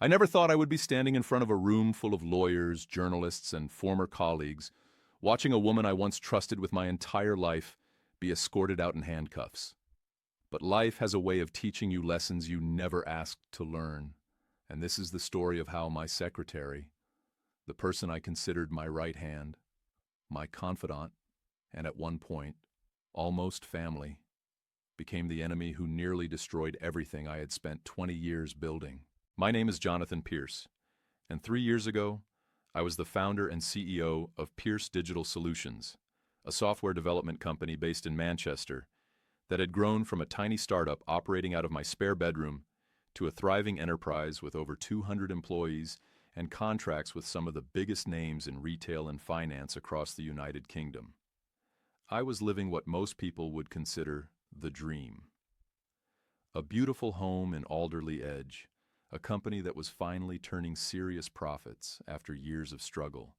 I never thought I would be standing in front of a room full of lawyers, journalists, and former colleagues, watching a woman I once trusted with my entire life be escorted out in handcuffs. But life has a way of teaching you lessons you never asked to learn, and this is the story of how my secretary, the person I considered my right hand, my confidant, and at one point, almost family, became the enemy who nearly destroyed everything I had spent 20 years building. My name is Jonathan Pierce, and 3 years ago, I was the founder and CEO of Pierce Digital Solutions, a software development company based in Manchester that had grown from a tiny startup operating out of my spare bedroom to a thriving enterprise with over 200 employees and contracts with some of the biggest names in retail and finance across the United Kingdom. I was living what most people would consider the dream. A beautiful home in Alderley Edge, a company that was finally turning serious profits after years of struggle,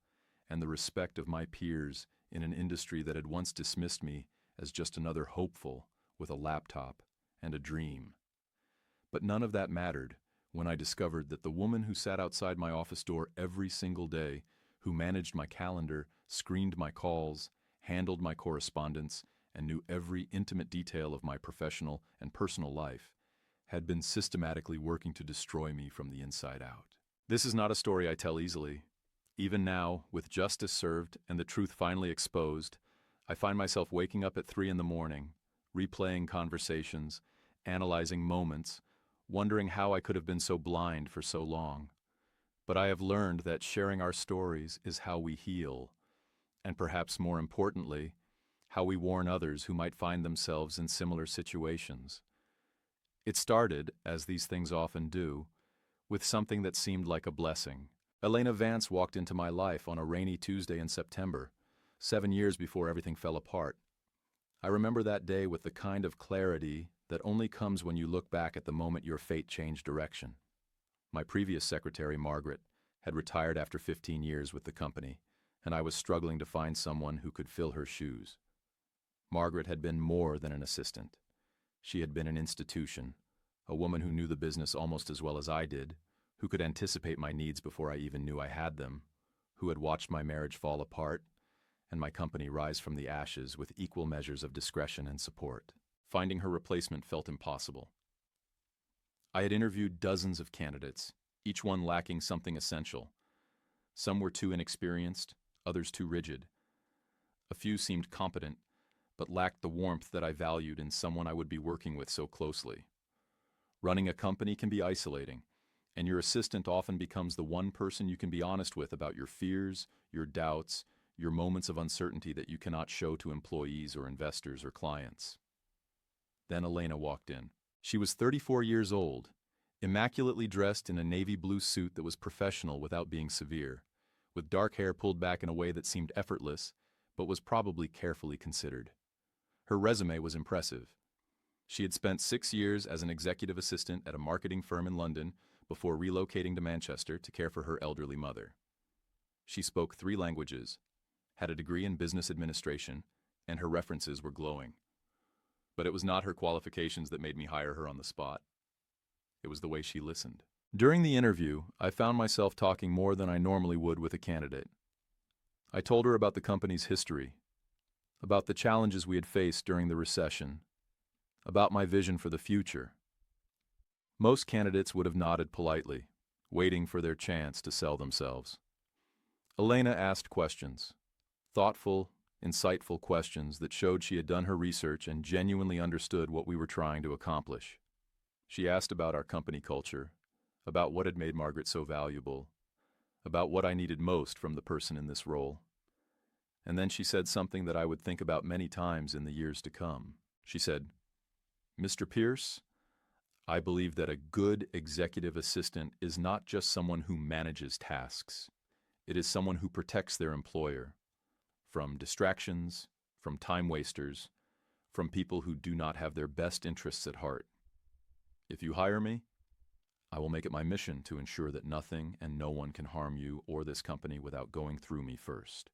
and the respect of my peers in an industry that had once dismissed me as just another hopeful with a laptop and a dream. But none of that mattered when I discovered that the woman who sat outside my office door every single day, who managed my calendar, screened my calls, handled my correspondence, and knew every intimate detail of my professional and personal life, had been systematically working to destroy me from the inside out. This is not a story I tell easily. Even now, with justice served and the truth finally exposed, I find myself waking up at 3 in the morning, replaying conversations, analyzing moments, wondering how I could have been so blind for so long. But I have learned that sharing our stories is how we heal, and perhaps more importantly, how we warn others who might find themselves in similar situations. It started, as these things often do, with something that seemed like a blessing. Elena Vance walked into my life on a rainy Tuesday in September, 7 years before everything fell apart. I remember that day with the kind of clarity that only comes when you look back at the moment your fate changed direction. My previous secretary, Margaret, had retired after 15 years with the company, and I was struggling to find someone who could fill her shoes. Margaret had been more than an assistant. She had been an institution, a woman who knew the business almost as well as I did, who could anticipate my needs before I even knew I had them, who had watched my marriage fall apart and my company rise from the ashes with equal measures of discretion and support. Finding her replacement felt impossible. I had interviewed dozens of candidates, each one lacking something essential. Some were too inexperienced, others too rigid. A few seemed competent, but lacked the warmth that I valued in someone I would be working with so closely. Running a company can be isolating, and your assistant often becomes the one person you can be honest with about your fears, your doubts, your moments of uncertainty that you cannot show to employees or investors or clients. Then Elena walked in. She was 34 years old, immaculately dressed in a navy blue suit that was professional without being severe, with dark hair pulled back in a way that seemed effortless, but was probably carefully considered. Her resume was impressive. She had spent 6 years as an executive assistant at a marketing firm in London before relocating to Manchester to care for her elderly mother. She spoke 3 languages, had a degree in business administration, and her references were glowing. But it was not her qualifications that made me hire her on the spot. It was the way she listened. During the interview, I found myself talking more than I normally would with a candidate. I told her about the company's history, about the challenges we had faced during the recession, about my vision for the future. Most candidates would have nodded politely, waiting for their chance to sell themselves. Elena asked questions, thoughtful, insightful questions that showed she had done her research and genuinely understood what we were trying to accomplish. She asked about our company culture, about what had made Margaret so valuable, about what I needed most from the person in this role. And then she said something that I would think about many times in the years to come. She said, "Mr. Pierce, I believe that a good executive assistant is not just someone who manages tasks. It is someone who protects their employer from distractions, from time wasters, from people who do not have their best interests at heart. If you hire me, I will make it my mission to ensure that nothing and no one can harm you or this company without going through me first."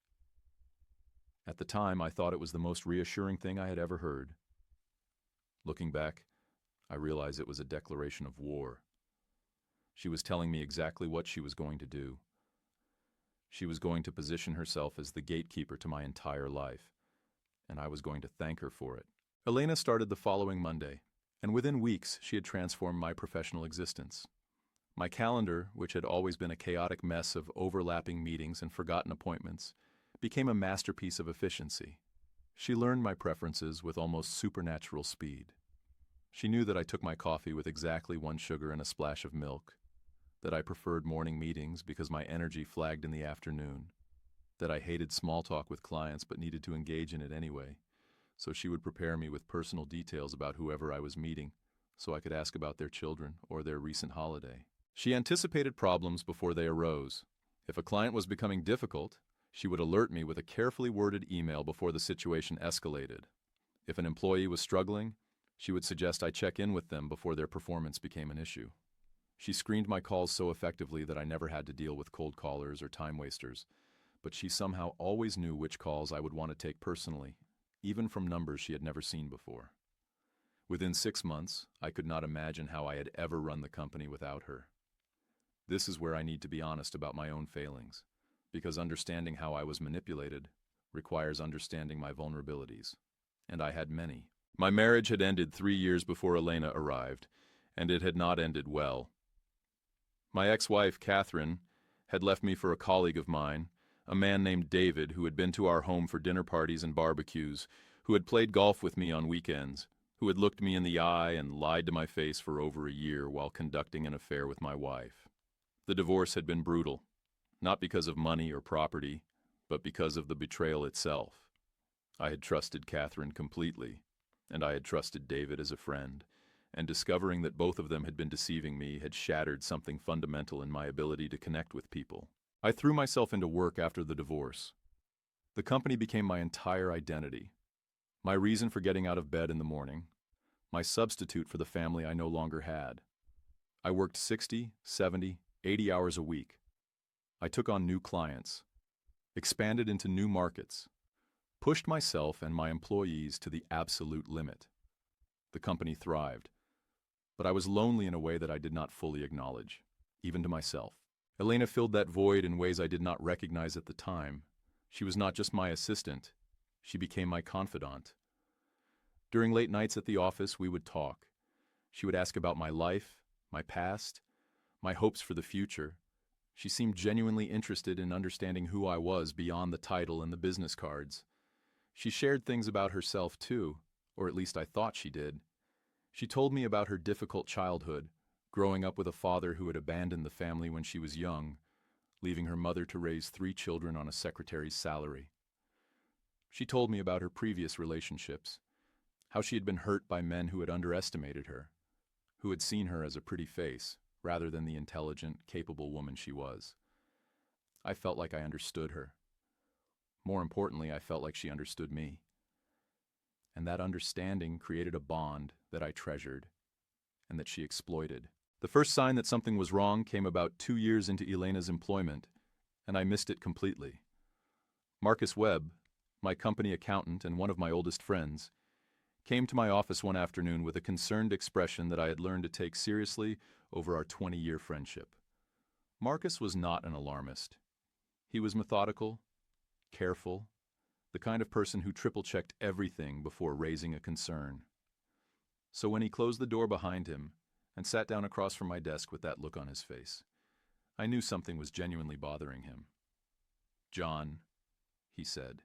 At the time, I thought it was the most reassuring thing I had ever heard. Looking back, I realized it was a declaration of war. She was telling me exactly what she was going to do. She was going to position herself as the gatekeeper to my entire life, and I was going to thank her for it. Elena started the following Monday, and within weeks she had transformed my professional existence. My calendar, which had always been a chaotic mess of overlapping meetings and forgotten appointments, became a masterpiece of efficiency. She learned my preferences with almost supernatural speed. She knew that I took my coffee with exactly 1 sugar and a splash of milk, that I preferred morning meetings because my energy flagged in the afternoon, that I hated small talk with clients but needed to engage in it anyway, so she would prepare me with personal details about whoever I was meeting, so I could ask about their children or their recent holiday. She anticipated problems before they arose. If a client was becoming difficult, she would alert me with a carefully worded email before the situation escalated. If an employee was struggling, she would suggest I check in with them before their performance became an issue. She screened my calls so effectively that I never had to deal with cold callers or time wasters, but she somehow always knew which calls I would want to take personally, even from numbers she had never seen before. Within 6 months, I could not imagine how I had ever run the company without her. This is where I need to be honest about my own failings, because understanding how I was manipulated requires understanding my vulnerabilities, and I had many. My marriage had ended 3 years before Elena arrived, and it had not ended well. My ex-wife, Catherine, had left me for a colleague of mine, a man named David who had been to our home for dinner parties and barbecues, who had played golf with me on weekends, who had looked me in the eye and lied to my face for over a year while conducting an affair with my wife. The divorce had been brutal, not because of money or property, but because of the betrayal itself. I had trusted Catherine completely, and I had trusted David as a friend, and discovering that both of them had been deceiving me had shattered something fundamental in my ability to connect with people. I threw myself into work after the divorce. The company became my entire identity, my reason for getting out of bed in the morning, my substitute for the family I no longer had. I worked 60, 70, 80 hours a week. I took on new clients, expanded into new markets, pushed myself and my employees to the absolute limit. The company thrived, but I was lonely in a way that I did not fully acknowledge, even to myself. Elena filled that void in ways I did not recognize at the time. She was not just my assistant, she became my confidant. During late nights at the office, we would talk. She would ask about my life, my past, my hopes for the future. She seemed genuinely interested in understanding who I was beyond the title and the business cards. She shared things about herself too, or at least I thought she did. She told me about her difficult childhood, growing up with a father who had abandoned the family when she was young, leaving her mother to raise 3 children on a secretary's salary. She told me about her previous relationships, how she had been hurt by men who had underestimated her, who had seen her as a pretty face, rather than the intelligent, capable woman she was. I felt like I understood her. More importantly, I felt like she understood me. And that understanding created a bond that I treasured, and that she exploited. The first sign that something was wrong came about 2 years into Elena's employment, and I missed it completely. Marcus Webb, my company accountant and one of my oldest friends, came to my office one afternoon with a concerned expression that I had learned to take seriously over our 20-year friendship. Marcus was not an alarmist. He was methodical, careful, the kind of person who triple-checked everything before raising a concern. So when he closed the door behind him and sat down across from my desk with that look on his face, I knew something was genuinely bothering him. "John," he said,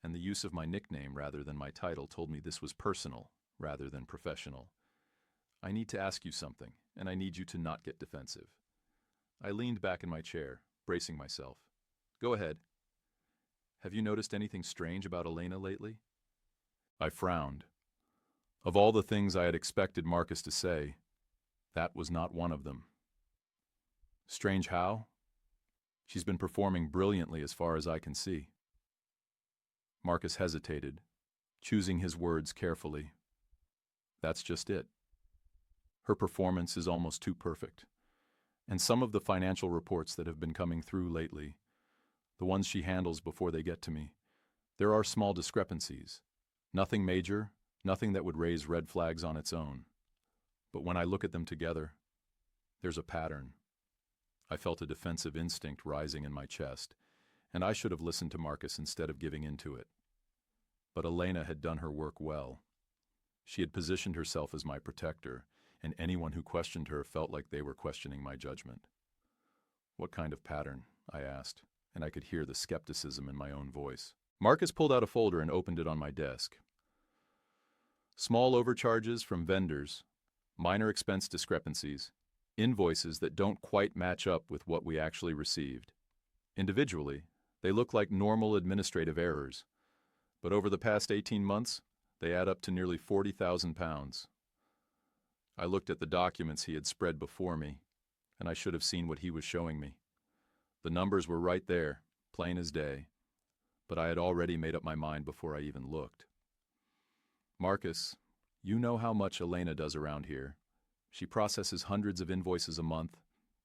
and the use of my nickname rather than my title told me this was personal rather than professional. "I need to ask you something, and I need you to not get defensive." I leaned back in my chair, bracing myself. "Go ahead. Have you noticed anything strange about Elena lately?" I frowned. Of all the things I had expected Marcus to say, that was not one of them. "Strange how?" "She's been performing brilliantly as far as I can see." Marcus hesitated, choosing his words carefully. "That's just it. Her performance is almost too perfect. And some of the financial reports that have been coming through lately, the ones she handles before they get to me, there are small discrepancies. Nothing major, nothing that would raise red flags on its own. But when I look at them together, there's a pattern. I felt a defensive instinct rising in my chest, and I should have listened to Marcus instead of giving in to it. But Elena had done her work well. She had positioned herself as my protector, and anyone who questioned her felt like they were questioning my judgment. "What kind of pattern?" I asked, and I could hear the skepticism in my own voice. Marcus pulled out a folder and opened it on my desk. "Small overcharges from vendors, minor expense discrepancies, invoices that don't quite match up with what we actually received. Individually, they look like normal administrative errors, but over the past 18 months, they add up to nearly £40,000. I looked at the documents he had spread before me, and I should have seen what he was showing me. The numbers were right there, plain as day, but I had already made up my mind before I even looked. "Marcus, you know how much Elena does around here. She processes hundreds of invoices a month,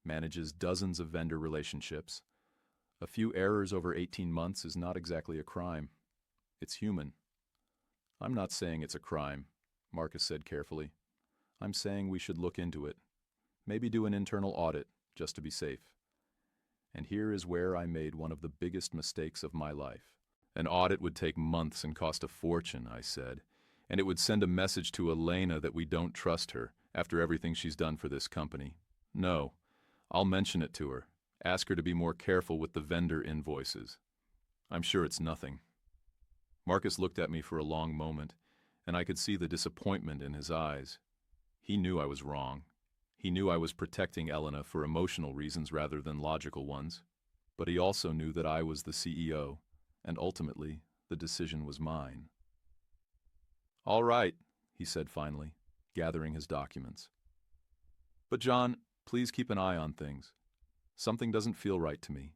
manages dozens of vendor relationships. A few errors over 18 months is not exactly a crime. It's human." "I'm not saying it's a crime," Marcus said carefully. "I'm saying we should look into it. Maybe do an internal audit, just to be safe. And here is where I made one of the biggest mistakes of my life." "An audit would take months and cost a fortune," I said, "and it would send a message to Elena that we don't trust her after everything she's done for this company. No, I'll mention it to her, ask her to be more careful with the vendor invoices. I'm sure it's nothing." Marcus looked at me for a long moment, and I could see the disappointment in his eyes. He knew I was wrong. He knew I was protecting Elena for emotional reasons rather than logical ones. But he also knew that I was the CEO, and ultimately, the decision was mine. "All right," he said finally, gathering his documents. "But John, please keep an eye on things. Something doesn't feel right to me,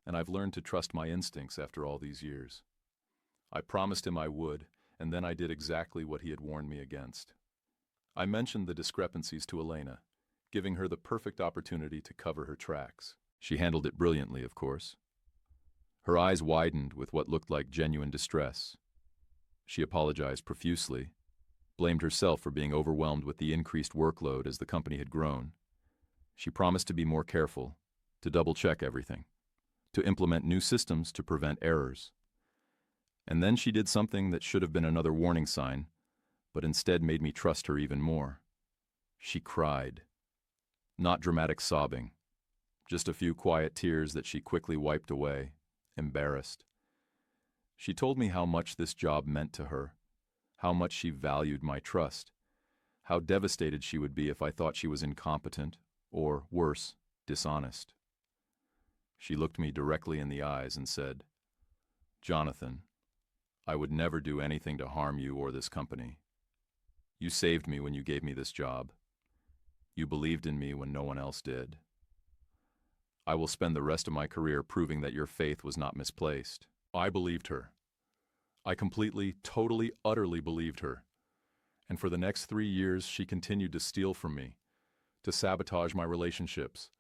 and I've learned to trust my instincts after all these years." I promised him I would, and then I did exactly what he had warned me against. I mentioned the discrepancies to Elena, giving her the perfect opportunity to cover her tracks. She handled it brilliantly, of course. Her eyes widened with what looked like genuine distress. She apologized profusely, blamed herself for being overwhelmed with the increased workload as the company had grown. She promised to be more careful, to double-check everything, to implement new systems to prevent errors. And then she did something that should have been another warning sign, but instead made me trust her even more. She cried. Not dramatic sobbing, just a few quiet tears that she quickly wiped away, embarrassed. She told me how much this job meant to her, how much she valued my trust, how devastated she would be if I thought she was incompetent, or worse, dishonest. She looked me directly in the eyes and said, "Jonathan, I would never do anything to harm you or this company. You saved me when you gave me this job. You believed in me when no one else did. I will spend the rest of my career proving that your faith was not misplaced." I believed her. I completely, totally, utterly believed her. And for the next 3 years, she continued to steal from me, to sabotage my relationships,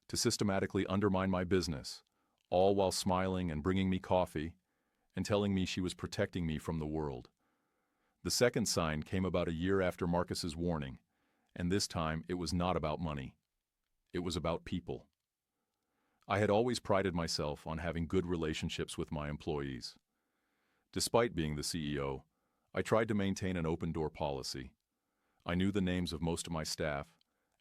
to systematically undermine my business, all while smiling and bringing me coffee and telling me she was protecting me from the world. The second sign came about a year after Marcus's warning, and this time it was not about money. It was about people. I had always prided myself on having good relationships with my employees. Despite being the CEO, I tried to maintain an open-door policy. I knew the names of most of my staff,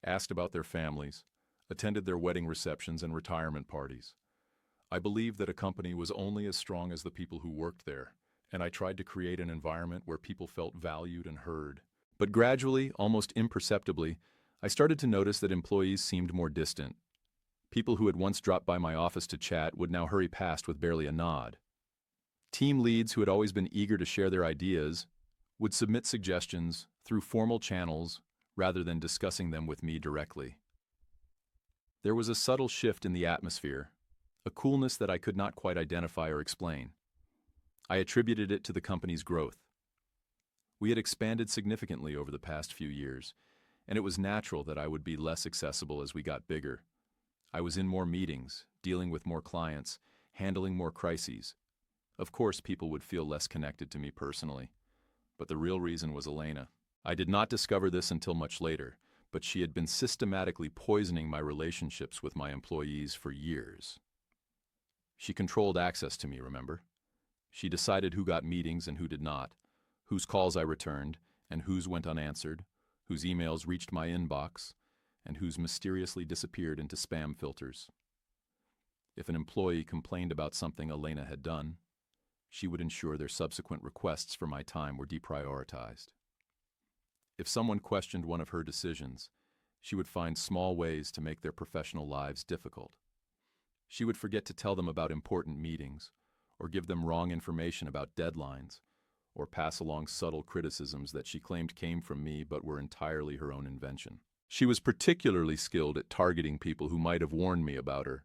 asked about their families, attended their wedding receptions and retirement parties. I believed that a company was only as strong as the people who worked there, and I tried to create an environment where people felt valued and heard. But gradually, almost imperceptibly, I started to notice that employees seemed more distant. People who had once dropped by my office to chat would now hurry past with barely a nod. Team leads who had always been eager to share their ideas would submit suggestions through formal channels rather than discussing them with me directly. There was a subtle shift in the atmosphere, a coolness that I could not quite identify or explain. I attributed it to the company's growth. We had expanded significantly over the past few years, and it was natural that I would be less accessible as we got bigger. I was in more meetings, dealing with more clients, handling more crises. Of course, people would feel less connected to me personally, but the real reason was Elena. I did not discover this until much later, but she had been systematically poisoning my relationships with my employees for years. She controlled access to me, remember? She decided who got meetings and who did not, whose calls I returned and whose went unanswered, whose emails reached my inbox, and whose mysteriously disappeared into spam filters. If an employee complained about something Elena had done, she would ensure their subsequent requests for my time were deprioritized. If someone questioned one of her decisions, she would find small ways to make their professional lives difficult. She would forget to tell them about important meetings, or give them wrong information about deadlines, or pass along subtle criticisms that she claimed came from me but were entirely her own invention. She was particularly skilled at targeting people who might have warned me about her.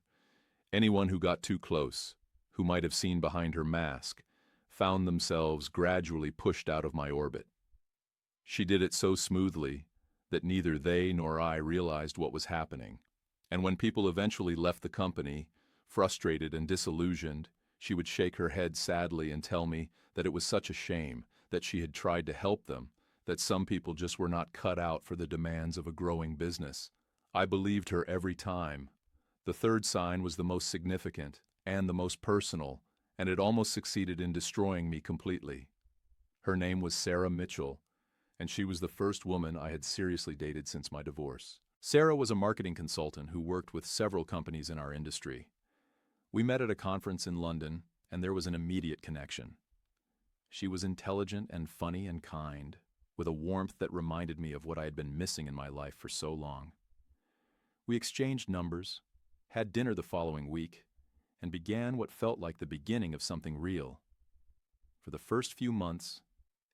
Anyone who got too close, who might have seen behind her mask, found themselves gradually pushed out of my orbit. She did it so smoothly that neither they nor I realized what was happening, and when people eventually left the company, frustrated and disillusioned, she would shake her head sadly and tell me that it was such a shame, that she had tried to help them, that some people just were not cut out for the demands of a growing business. I believed her every time. The third sign was the most significant and the most personal, and it almost succeeded in destroying me completely. Her name was Sarah Mitchell, and she was the first woman I had seriously dated since my divorce. Sarah was a marketing consultant who worked with several companies in our industry. We met at a conference in London, and there was an immediate connection. She was intelligent and funny and kind, with a warmth that reminded me of what I had been missing in my life for so long. We exchanged numbers, had dinner the following week, and began what felt like the beginning of something real. For the first few months,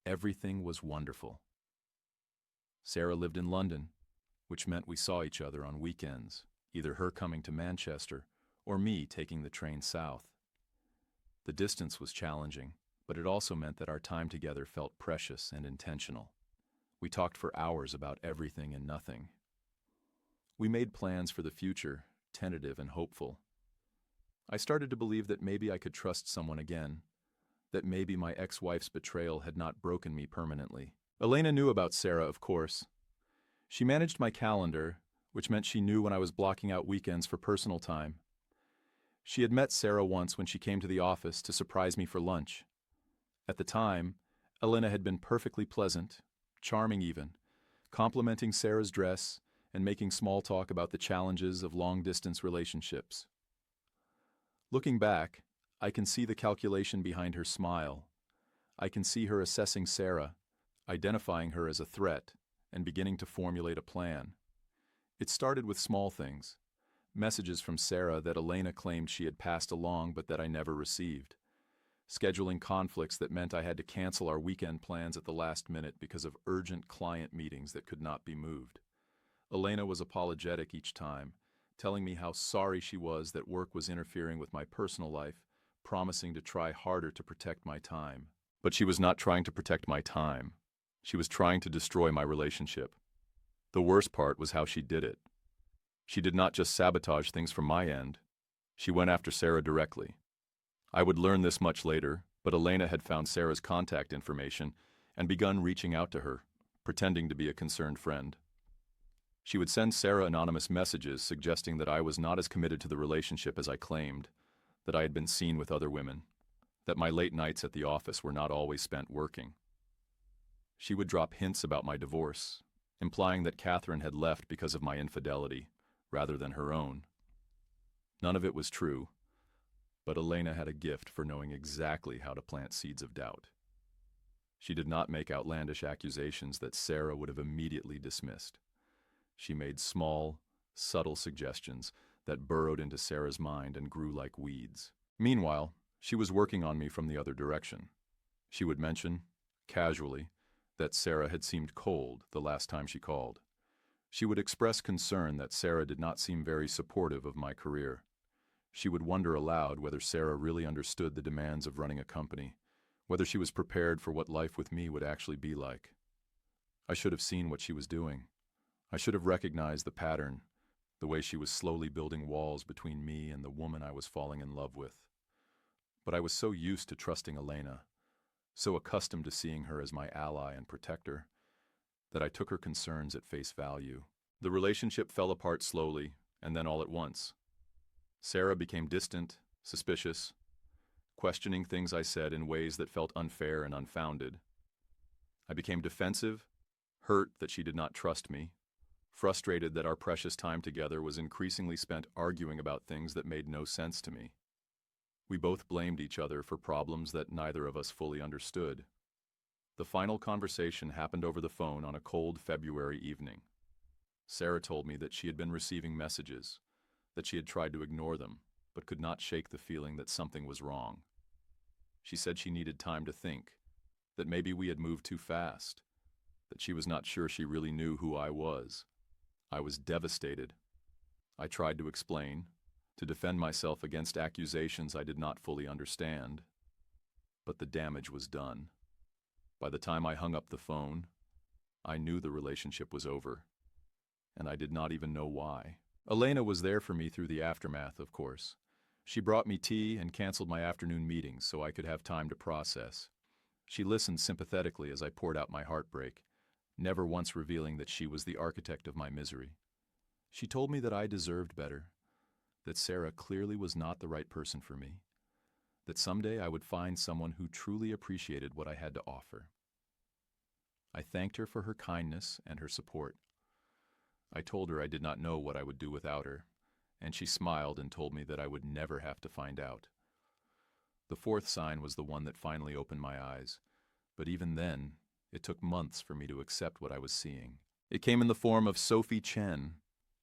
everything was wonderful. Sarah lived in London, which meant we saw each other on weekends, either her coming to Manchester or me taking the train south. The distance was challenging, but it also meant that our time together felt precious and intentional. We talked for hours about everything and nothing. We made plans for the future, tentative and hopeful. I started to believe that maybe I could trust someone again, that maybe my ex-wife's betrayal had not broken me permanently. Elena knew about Sarah, of course. She managed my calendar, which meant she knew when I was blocking out weekends for personal time. She had met Sarah once when she came to the office to surprise me for lunch. At the time, Elena had been perfectly pleasant, charming even, complimenting Sarah's dress and making small talk about the challenges of long-distance relationships. Looking back, I can see the calculation behind her smile. I can see her assessing Sarah, identifying her as a threat, and beginning to formulate a plan. It started with small things, messages from Sarah that Elena claimed she had passed along but that I never received, scheduling conflicts that meant I had to cancel our weekend plans at the last minute because of urgent client meetings that could not be moved. Elena was apologetic each time, telling me how sorry she was that work was interfering with my personal life, promising to try harder to protect my time. But she was not trying to protect my time. She was trying to destroy my relationship. The worst part was how she did it. She did not just sabotage things from my end. She went after Sarah directly. I would learn this much later, but Elena had found Sarah's contact information and begun reaching out to her, pretending to be a concerned friend. She would send Sarah anonymous messages suggesting that I was not as committed to the relationship as I claimed, that I had been seen with other women, that my late nights at the office were not always spent working. She would drop hints about my divorce, implying that Catherine had left because of my infidelity, rather than her own. None of it was true, but Elena had a gift for knowing exactly how to plant seeds of doubt. She did not make outlandish accusations that Sarah would have immediately dismissed. She made small, subtle suggestions that burrowed into Sarah's mind and grew like weeds. Meanwhile, she was working on me from the other direction. She would mention, casually, that Sarah had seemed cold the last time she called. She would express concern that Sarah did not seem very supportive of my career. She would wonder aloud whether Sarah really understood the demands of running a company, whether she was prepared for what life with me would actually be like. I should have seen what she was doing. I should have recognized the pattern, the way she was slowly building walls between me and the woman I was falling in love with. But I was so used to trusting Elena, so accustomed to seeing her as my ally and protector, that I took her concerns at face value The relationship fell apart slowly, and then all at once. Sarah became distant, suspicious, questioning things I said in ways that felt unfair and unfounded. I became defensive, hurt that she did not trust me, frustrated that our precious time together was increasingly spent arguing about things that made no sense to me. We both blamed each other for problems that neither of us fully understood. The final conversation happened over the phone on a cold February evening. Sarah told me that she had been receiving messages, that she had tried to ignore them, but could not shake the feeling that something was wrong. She said she needed time to think, that maybe we had moved too fast, that she was not sure she really knew who I was. I was devastated. I tried to explain, to defend myself against accusations I did not fully understand. But the damage was done. By the time I hung up the phone, I knew the relationship was over, and I did not even know why. Elena was there for me through the aftermath, of course. She brought me tea and canceled my afternoon meetings so I could have time to process. She listened sympathetically as I poured out my heartbreak, never once revealing that she was the architect of my misery. She told me that I deserved better, that Sarah clearly was not the right person for me, that someday I would find someone who truly appreciated what I had to offer. I thanked her for her kindness and her support. I told her I did not know what I would do without her, and she smiled and told me that I would never have to find out. The fourth sign was the one that finally opened my eyes, but even then, it took months for me to accept what I was seeing. It came in the form of Sophie Chen,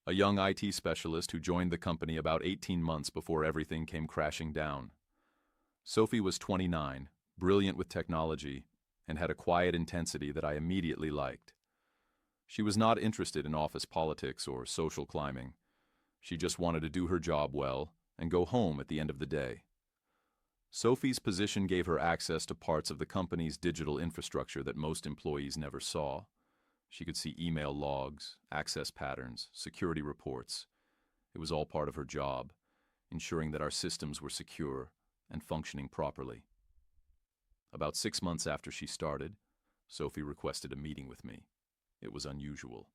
a young IT specialist who joined the company about 18 months before everything came crashing down. Sophie was 29, brilliant with technology, and had a quiet intensity that I immediately liked. She was not interested in office politics or social climbing. She just wanted to do her job well and go home at the end of the day. Sophie's position gave her access to parts of the company's digital infrastructure that most employees never saw. She could see email logs, access patterns, security reports. It was all part of her job, ensuring that our systems were secure and functioning properly. About 6 months after she started, Sophie requested a meeting with me. It was unusual.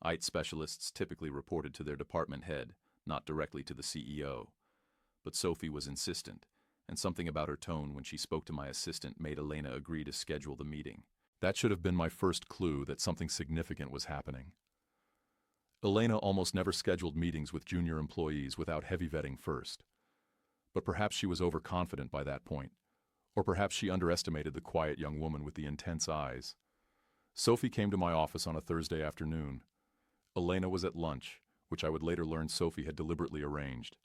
IT specialists typically reported to their department head, not directly to the CEO. But Sophie was insistent, and something about her tone when she spoke to my assistant made Elena agree to schedule the meeting. That should have been my first clue that something significant was happening. Elena almost never scheduled meetings with junior employees without heavy vetting first. But perhaps she was overconfident by that point, or perhaps she underestimated the quiet young woman with the intense eyes. Sophie came to my office on a Thursday afternoon. Elena was at lunch, which I would later learn Sophie had deliberately arranged.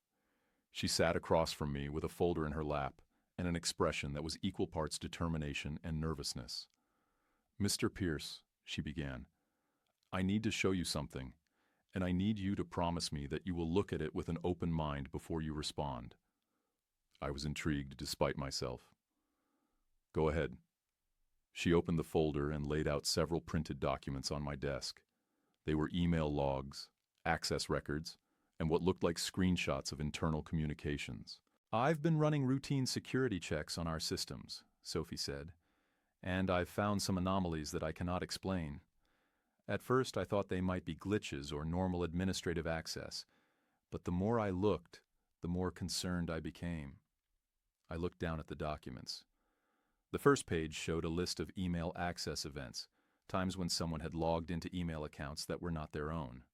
She sat across from me with a folder in her lap and an expression that was equal parts determination and nervousness. "Mr. Pierce," she began, "I need to show you something, and I need you to promise me that you will look at it with an open mind before you respond." I was intrigued despite myself. "Go ahead." She opened the folder and laid out several printed documents on my desk. They were email logs, access records, and what looked like screenshots of internal communications. "I've been running routine security checks on our systems," Sophie said, "and I've found some anomalies that I cannot explain. At first I thought they might be glitches or normal administrative access, but the more I looked, the more concerned I became." I looked down at the documents. The first page showed a list of email access events, times when someone had logged into email accounts that were not their own.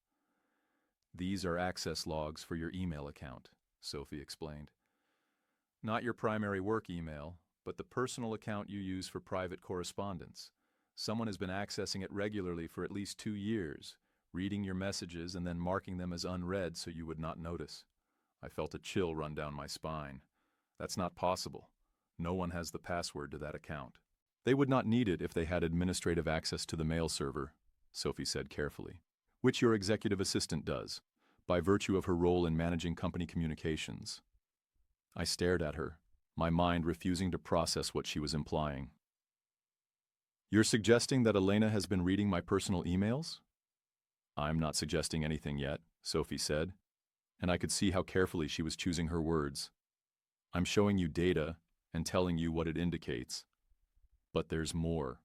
"These are access logs for your email account," Sophie explained. "Not your primary work email, but the personal account you use for private correspondence. Someone has been accessing it regularly for at least 2 years, reading your messages and then marking them as unread so you would not notice." I felt a chill run down my spine. That's not possible. No one has the password to that account. "They would not need it if they had administrative access to the mail server," Sophie said carefully, "which your executive assistant does, by virtue of her role in managing company communications." I stared at her, my mind refusing to process what she was implying. "You're suggesting that Elena has been reading my personal emails?" "I'm not suggesting anything yet," Sophie said, and I could see how carefully she was choosing her words. "I'm showing you data and telling you what it indicates. But there's more."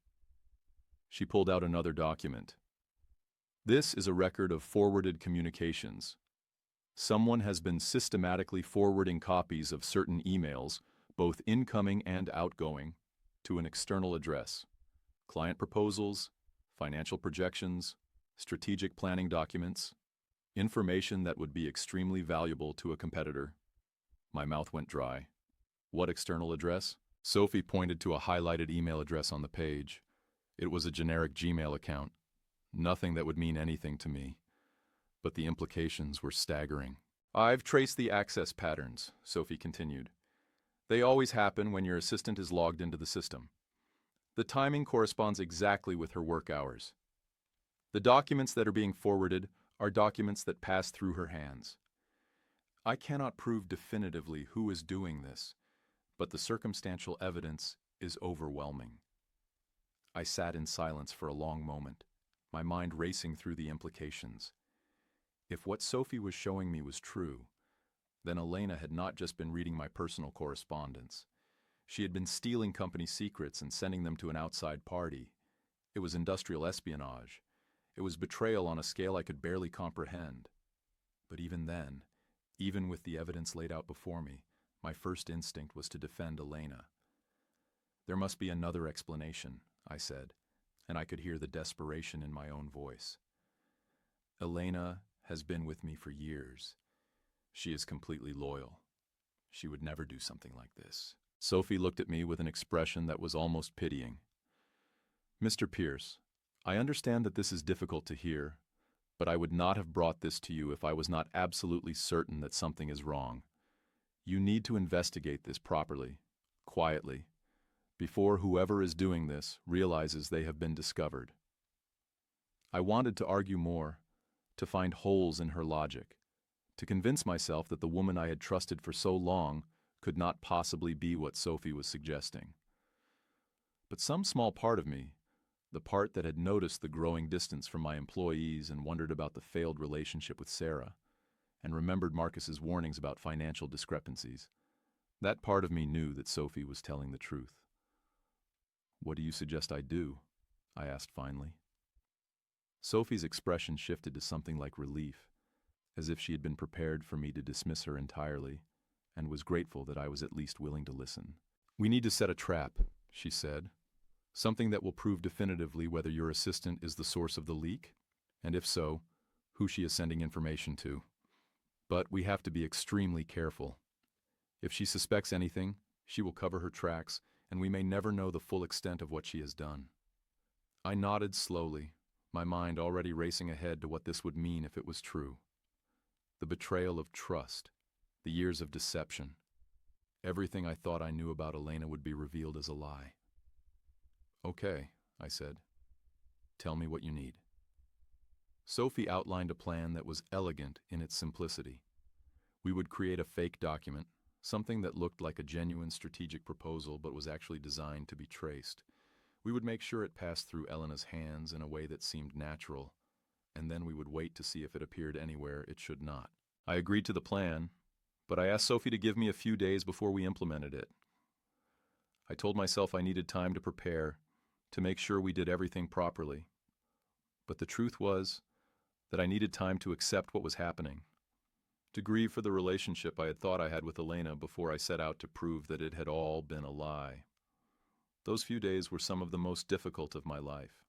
She pulled out another document. This is a record of forwarded communications. Someone has been systematically forwarding copies of certain emails, both incoming and outgoing, to an external address. Client proposals, financial projections, strategic planning documents, information that would be extremely valuable to a competitor. My mouth went dry. What external address? Sophie pointed to a highlighted email address on the page. It was a generic Gmail account. Nothing that would mean anything to me. But the implications were staggering. I've traced the access patterns, Sophie continued. They always happen when your assistant is logged into the system. The timing corresponds exactly with her work hours. The documents that are being forwarded are documents that pass through her hands. I cannot prove definitively who is doing this, but the circumstantial evidence is overwhelming. I sat in silence for a long moment, my mind racing through the implications. If what Sophie was showing me was true, then Elena had not just been reading my personal correspondence. She had been stealing company secrets and sending them to an outside party. It was industrial espionage. It was betrayal on a scale I could barely comprehend. But even then, even with the evidence laid out before me, my first instinct was to defend Elena. There must be another explanation, I said, and I could hear the desperation in my own voice. Elena has been with me for years. She is completely loyal. She would never do something like this. Sophie looked at me with an expression that was almost pitying. Mr. Pierce, I understand that this is difficult to hear, but I would not have brought this to you if I was not absolutely certain that something is wrong. You need to investigate this properly, quietly, before whoever is doing this realizes they have been discovered. I wanted to argue more, to find holes in her logic, to convince myself that the woman I had trusted for so long could not possibly be what Sophie was suggesting. But some small part of me, the part that had noticed the growing distance from my employees and wondered about the failed relationship with Sarah, and remembered Marcus's warnings about financial discrepancies, that part of me knew that Sophie was telling the truth. What do you suggest I do? I asked finally. Sophie's expression shifted to something like relief, as if she had been prepared for me to dismiss her entirely, and was grateful that I was at least willing to listen. We need to set a trap, she said. Something that will prove definitively whether your assistant is the source of the leak, and if so, who she is sending information to. But we have to be extremely careful. If she suspects anything, she will cover her tracks, and we may never know the full extent of what she has done. I nodded slowly, my mind already racing ahead to what this would mean if it was true. The betrayal of trust, the years of deception. Everything I thought I knew about Elena would be revealed as a lie. Okay, I said. Tell me what you need. Sophie outlined a plan that was elegant in its simplicity. We would create a fake document, something that looked like a genuine strategic proposal but was actually designed to be traced. We would make sure it passed through Elena's hands in a way that seemed natural, and then we would wait to see if it appeared anywhere it should not. I agreed to the plan, but I asked Sophie to give me a few days before we implemented it. I told myself I needed time to prepare, to make sure we did everything properly. But the truth was that I needed time to accept what was happening, to grieve for the relationship I had thought I had with Elena before I set out to prove that it had all been a lie. Those few days were some of the most difficult of my life.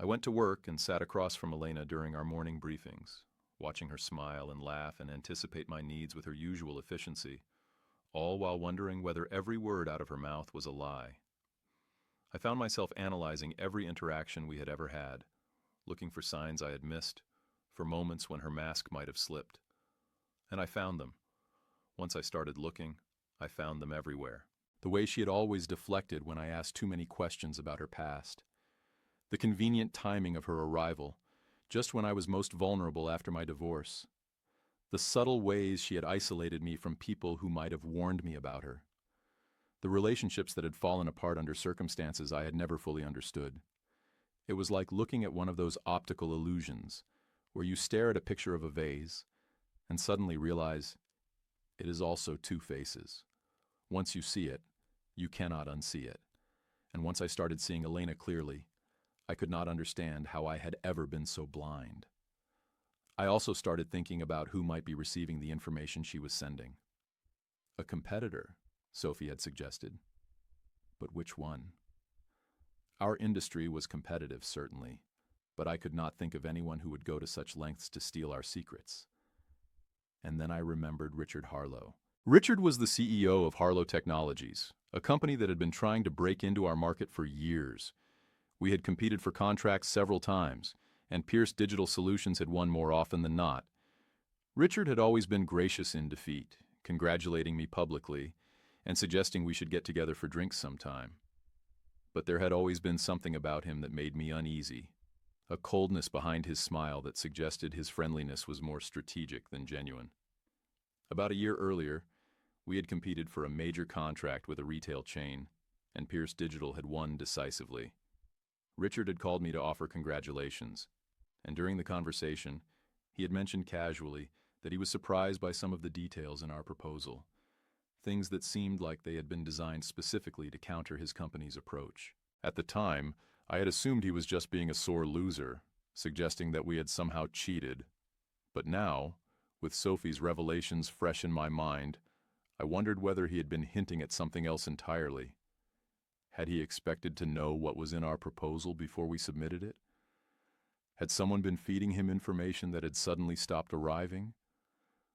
I went to work and sat across from Elena during our morning briefings, watching her smile and laugh and anticipate my needs with her usual efficiency, all while wondering whether every word out of her mouth was a lie. I found myself analyzing every interaction we had ever had, looking for signs I had missed, for moments when her mask might have slipped. And I found them. Once I started looking, I found them everywhere. The way she had always deflected when I asked too many questions about her past. The convenient timing of her arrival, just when I was most vulnerable after my divorce. The subtle ways she had isolated me from people who might have warned me about her. The relationships that had fallen apart under circumstances I had never fully understood. It was like looking at one of those optical illusions, where you stare at a picture of a vase, and suddenly realize it is also two faces. Once you see it, you cannot unsee it. And once I started seeing Elena clearly, I could not understand how I had ever been so blind. I also started thinking about who might be receiving the information she was sending. A competitor, Sophie had suggested. But which one? Our industry was competitive, certainly, but I could not think of anyone who would go to such lengths to steal our secrets. And then I remembered Richard Harlow. Richard was the CEO of Harlow Technologies, a company that had been trying to break into our market for years. We had competed for contracts several times, and Pierce Digital Solutions had won more often than not. Richard had always been gracious in defeat, congratulating me publicly, and suggesting we should get together for drinks sometime. But there had always been something about him that made me uneasy, a coldness behind his smile that suggested his friendliness was more strategic than genuine. About a year earlier, we had competed for a major contract with a retail chain, and Pierce Digital had won decisively. Richard had called me to offer congratulations, and during the conversation, he had mentioned casually that he was surprised by some of the details in our proposal, things that seemed like they had been designed specifically to counter his company's approach. At the time, I had assumed he was just being a sore loser, suggesting that we had somehow cheated. But now, with Sophie's revelations fresh in my mind, I wondered whether he had been hinting at something else entirely. Had he expected to know what was in our proposal before we submitted it? Had someone been feeding him information that had suddenly stopped arriving?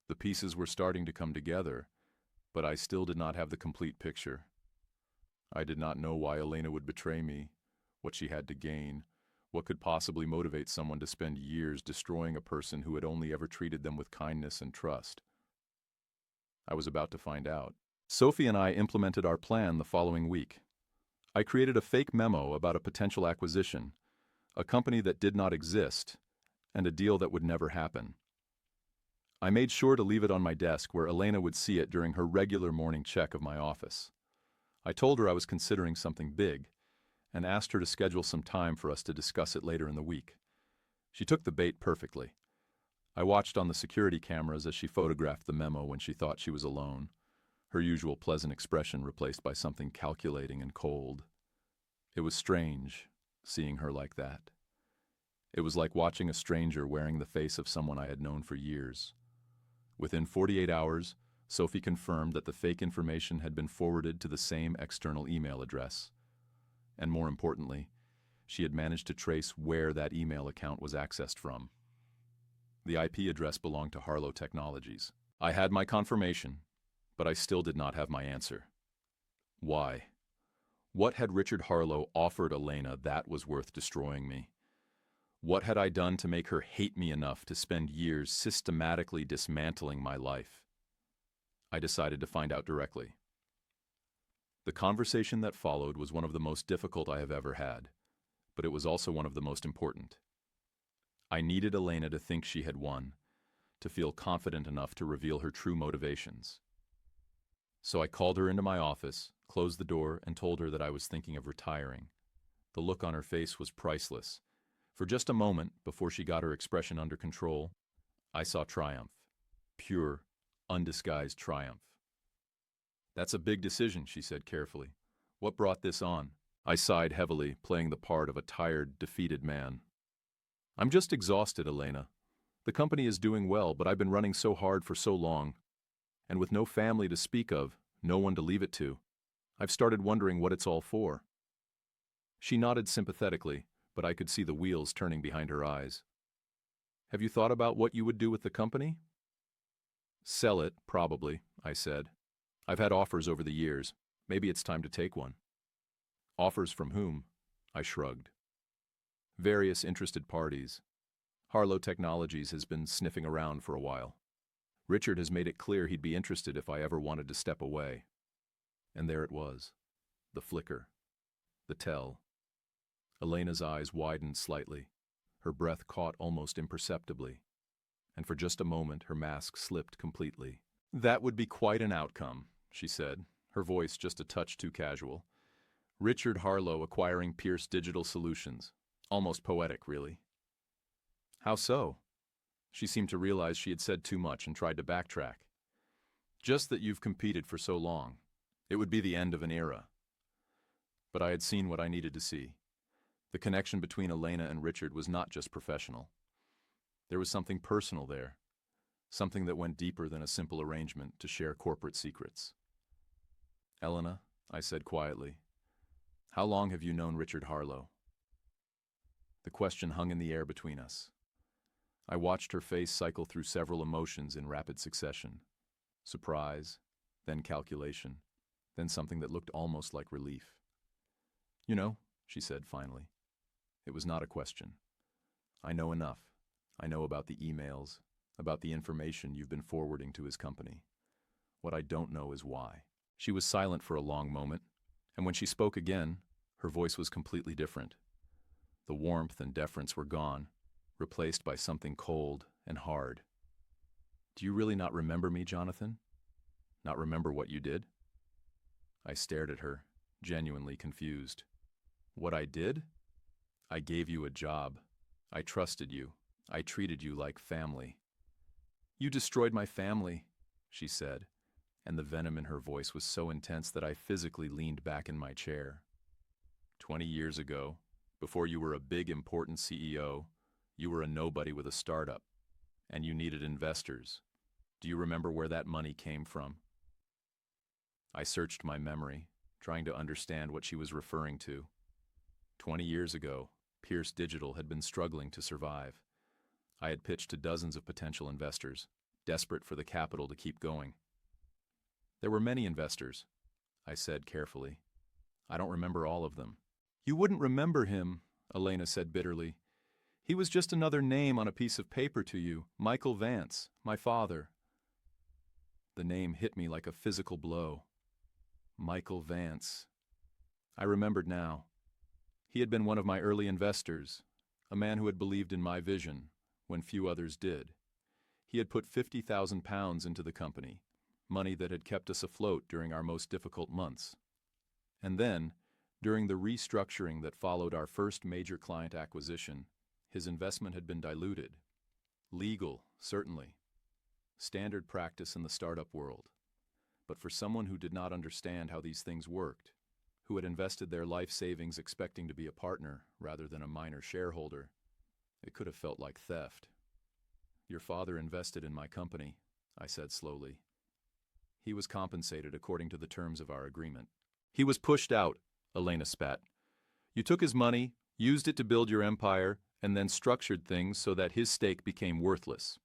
The pieces were starting to come together, but I still did not have the complete picture. I did not know why Elena would betray me, what she had to gain, what could possibly motivate someone to spend years destroying a person who had only ever treated them with kindness and trust. I was about to find out. Sophie and I implemented our plan the following week. I created a fake memo about a potential acquisition, a company that did not exist, and a deal that would never happen. I made sure to leave it on my desk where Elena would see it during her regular morning check of my office. I told her I was considering something big, and asked her to schedule some time for us to discuss it later in the week. She took the bait perfectly. I watched on the security cameras as she photographed the memo when she thought she was alone, her usual pleasant expression replaced by something calculating and cold. It was strange, seeing her like that. It was like watching a stranger wearing the face of someone I had known for years. Within 48 hours, Sophie confirmed that the fake information had been forwarded to the same external email address. And more importantly, she had managed to trace where that email account was accessed from. The IP address belonged to Harlow Technologies. I had my confirmation, but I still did not have my answer. Why? What had Richard Harlow offered Elena that was worth destroying me? What had I done to make her hate me enough to spend years systematically dismantling my life? I decided to find out directly. The conversation that followed was one of the most difficult I have ever had, but it was also one of the most important. I needed Elena to think she had won, to feel confident enough to reveal her true motivations. So I called her into my office, closed the door, and told her that I was thinking of retiring. The look on her face was priceless. For just a moment, before she got her expression under control, I saw triumph. Pure, undisguised triumph. "That's a big decision," she said carefully. "What brought this on?" I sighed heavily, playing the part of a tired, defeated man. "I'm just exhausted, Elena. The company is doing well, but I've been running so hard for so long. And with no family to speak of, no one to leave it to, I've started wondering what it's all for." She nodded sympathetically, but I could see the wheels turning behind her eyes. "Have you thought about what you would do with the company?" "Sell it, probably," I said. "I've had offers over the years. Maybe it's time to take one." "Offers from whom?" I shrugged. "Various interested parties. Harlow Technologies has been sniffing around for a while. Richard has made it clear he'd be interested if I ever wanted to step away." And there it was. The flicker. The tell. Elena's eyes widened slightly. Her breath caught almost imperceptibly. And for just a moment, her mask slipped completely. "That would be quite an outcome," she said, her voice just a touch too casual. "Richard Harlow acquiring Pierce Digital Solutions. Almost poetic, really." "How so?" She seemed to realize she had said too much and tried to backtrack. "Just that you've competed for so long. It would be the end of an era." But I had seen what I needed to see. The connection between Elena and Richard was not just professional. There was something personal there, something that went deeper than a simple arrangement to share corporate secrets. "Elena," I said quietly, "how long have you known Richard Harlow?" The question hung in the air between us. I watched her face cycle through several emotions in rapid succession. Surprise, then calculation, then something that looked almost like relief. "You know," she said finally. It was not a question. "I know enough. I know about the emails, about the information you've been forwarding to his company. What I don't know is why." She was silent for a long moment, and when she spoke again, her voice was completely different. The warmth and deference were gone, replaced by something cold and hard. "Do you really not remember me, Jonathan? Not remember what you did?" I stared at her, genuinely confused. "What I did? I gave you a job. I trusted you. I treated you like family." "You destroyed my family," she said, and the venom in her voice was so intense that I physically leaned back in my chair. 20 years ago, before you were a big, important CEO, you were a nobody with a startup, and you needed investors. Do you remember where that money came from?" I searched my memory, trying to understand what she was referring to. 20 years ago, Pierce Digital had been struggling to survive. I had pitched to dozens of potential investors, desperate for the capital to keep going. "There were many investors," I said carefully. "I don't remember all of them." "You wouldn't remember him," Elena said bitterly. "He was just another name on a piece of paper to you, Michael Vance, my father." The name hit me like a physical blow. Michael Vance. I remembered now. He had been one of my early investors, a man who had believed in my vision when few others did. He had put £50,000 into the company, money that had kept us afloat during our most difficult months. And then, during the restructuring that followed our first major client acquisition, his investment had been diluted. Legal, certainly. Standard practice in the startup world. But for someone who did not understand how these things worked, who had invested their life savings expecting to be a partner rather than a minor shareholder, it could have felt like theft. "Your father invested in my company," I said slowly. "He was compensated according to the terms of our agreement." "He was pushed out," Elena spat. "You took his money, used it to build your empire, and then structured things so that his stake became worthless.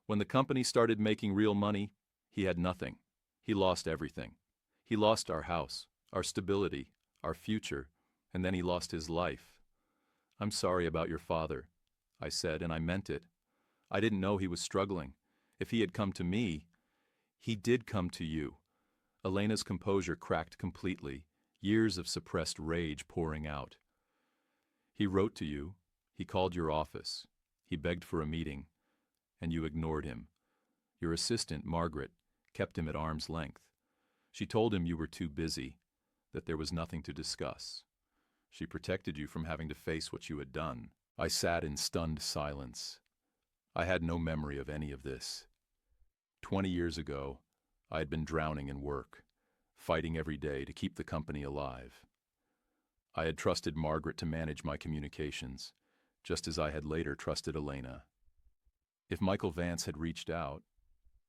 When the company started making real money, he had nothing. He lost everything. He lost our house, our stability, our future, and then he lost his life. I'm sorry about your father," I said, and I meant it. I didn't know he was struggling. If he had come to me, he did come to you. Elena's composure cracked completely, years of suppressed rage pouring out. "He wrote to you, he called your office, he begged for a meeting, and you ignored him. Your assistant, Margaret, kept him at arm's length. She told him you were too busy, that there was nothing to discuss. She protected you from having to face what you had done." I sat in stunned silence. I had no memory of any of this. 20 years ago, I had been drowning in work, fighting every day to keep the company alive. I had trusted Margaret to manage my communications, just as I had later trusted Elena. If Michael Vance had reached out,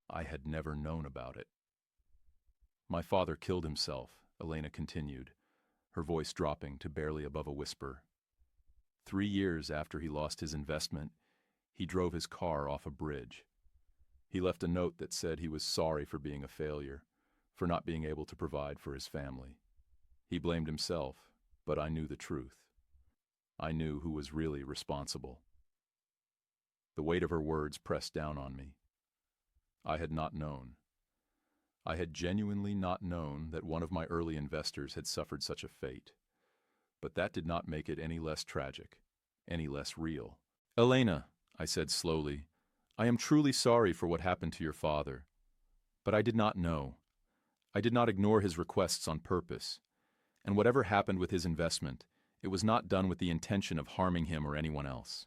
I had never known about it. "My father killed himself," Elena continued, her voice dropping to barely above a whisper. 3 years after he lost his investment, he drove his car off a bridge. He left a note that said he was sorry for being a failure, for not being able to provide for his family. He blamed himself, but I knew the truth. I knew who was really responsible. The weight of her words pressed down on me. I had not known. I had genuinely not known that one of my early investors had suffered such a fate. But that did not make it any less tragic, any less real. "Elena," I said slowly, "I am truly sorry for what happened to your father. But I did not know. I did not ignore his requests on purpose. And whatever happened with his investment, it was not done with the intention of harming him or anyone else."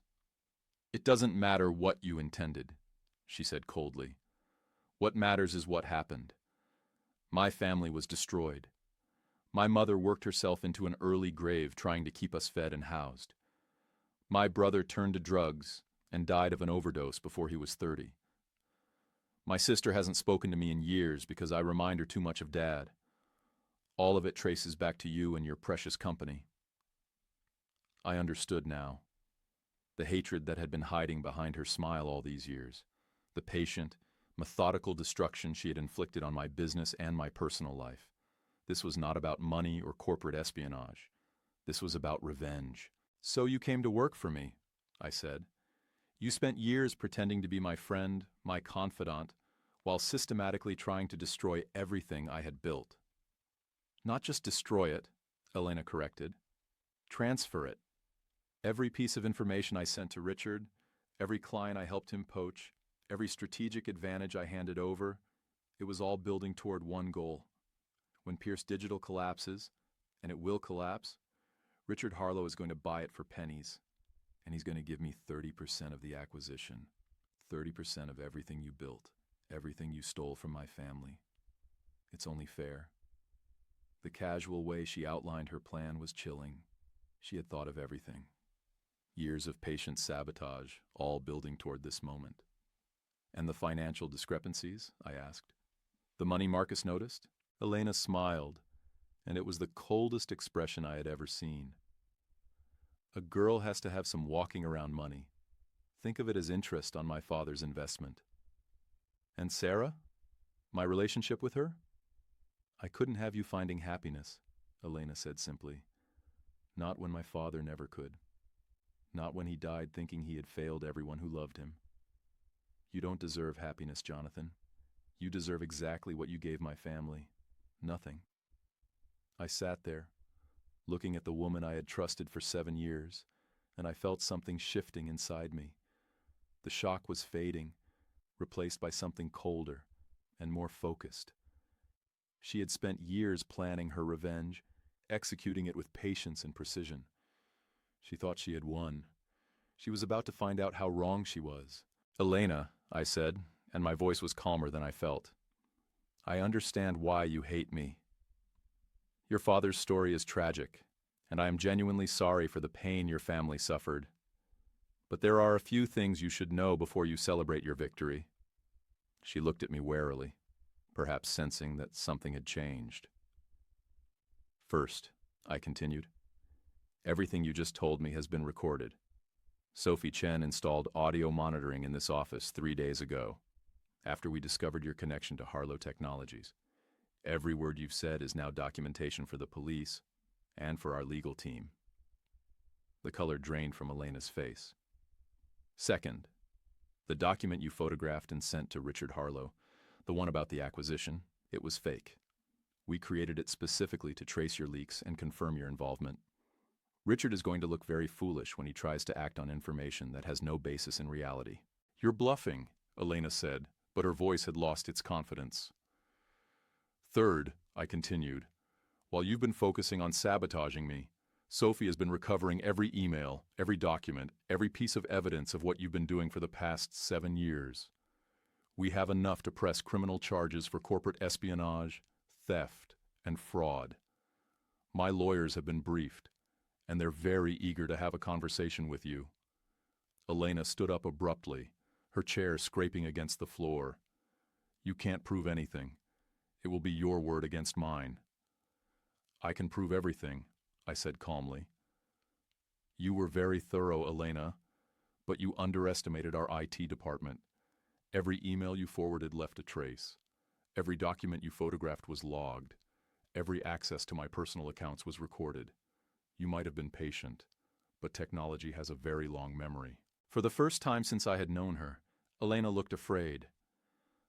"It doesn't matter what you intended," she said coldly. "What matters is what happened. My family was destroyed. My mother worked herself into an early grave trying to keep us fed and housed. My brother turned to drugs and died of an overdose before he was 30. My sister hasn't spoken to me in years because I remind her too much of Dad. All of it traces back to you and your precious company. I understood now. The hatred that had been hiding behind her smile all these years. The patient, methodical destruction she had inflicted on my business and my personal life. This was not about money or corporate espionage. This was about revenge. "So you came to work for me," I said. "You spent years pretending to be my friend, my confidant, while systematically trying to destroy everything I had built." "Not just destroy it," Elena corrected. "Transfer it. Every piece of information I sent to Richard, every client I helped him poach, every strategic advantage I handed over, it was all building toward one goal. When Pierce Digital collapses, and it will collapse, Richard Harlow is going to buy it for pennies, and he's going to give me 30% of the acquisition, 30% of everything you built, everything you stole from my family. It's only fair." The casual way she outlined her plan was chilling. She had thought of everything. Years of patient sabotage, all building toward this moment. "And the financial discrepancies?" I asked. "The money Marcus noticed?" Elena smiled, and it was the coldest expression I had ever seen. "A girl has to have some walking around money. Think of it as interest on my father's investment." "And Sarah? My relationship with her?" "I couldn't have you finding happiness," Elena said simply. "Not when my father never could. Not when he died thinking he had failed everyone who loved him. You don't deserve happiness, Jonathan. You deserve exactly what you gave my family. Nothing." I sat there, looking at the woman I had trusted for 7 years, and I felt something shifting inside me. The shock was fading, replaced by something colder and more focused. She had spent years planning her revenge, executing it with patience and precision. She thought she had won. She was about to find out how wrong she was. "Elena," I said, and my voice was calmer than I felt, "I understand why you hate me. Your father's story is tragic, and I am genuinely sorry for the pain your family suffered. But there are a few things you should know before you celebrate your victory." She looked at me warily, perhaps sensing that something had changed. "First," I continued, "everything you just told me has been recorded. Sophie Chen installed audio monitoring in this office 3 days ago, after we discovered your connection to Harlow Technologies. Every word you've said is now documentation for the police and for our legal team." The color drained from Elena's face. "Second, the document you photographed and sent to Richard Harlow, the one about the acquisition, it was fake. We created it specifically to trace your leaks and confirm your involvement. Richard is going to look very foolish when he tries to act on information that has no basis in reality." "You're bluffing," Elena said, but her voice had lost its confidence. "Third," I continued, "while you've been focusing on sabotaging me, Sophie has been recovering every email, every document, every piece of evidence of what you've been doing for the past 7 years. We have enough to press criminal charges for corporate espionage, theft, and fraud. My lawyers have been briefed, and they're very eager to have a conversation with you." Elena stood up abruptly, her chair scraping against the floor. "You can't prove anything. It will be your word against mine." "I can prove everything," I said calmly. "You were very thorough, Elena, but you underestimated our IT department. Every email you forwarded left a trace. Every document you photographed was logged. Every access to my personal accounts was recorded. You might have been patient, but technology has a very long memory." For the first time since I had known her, Elena looked afraid.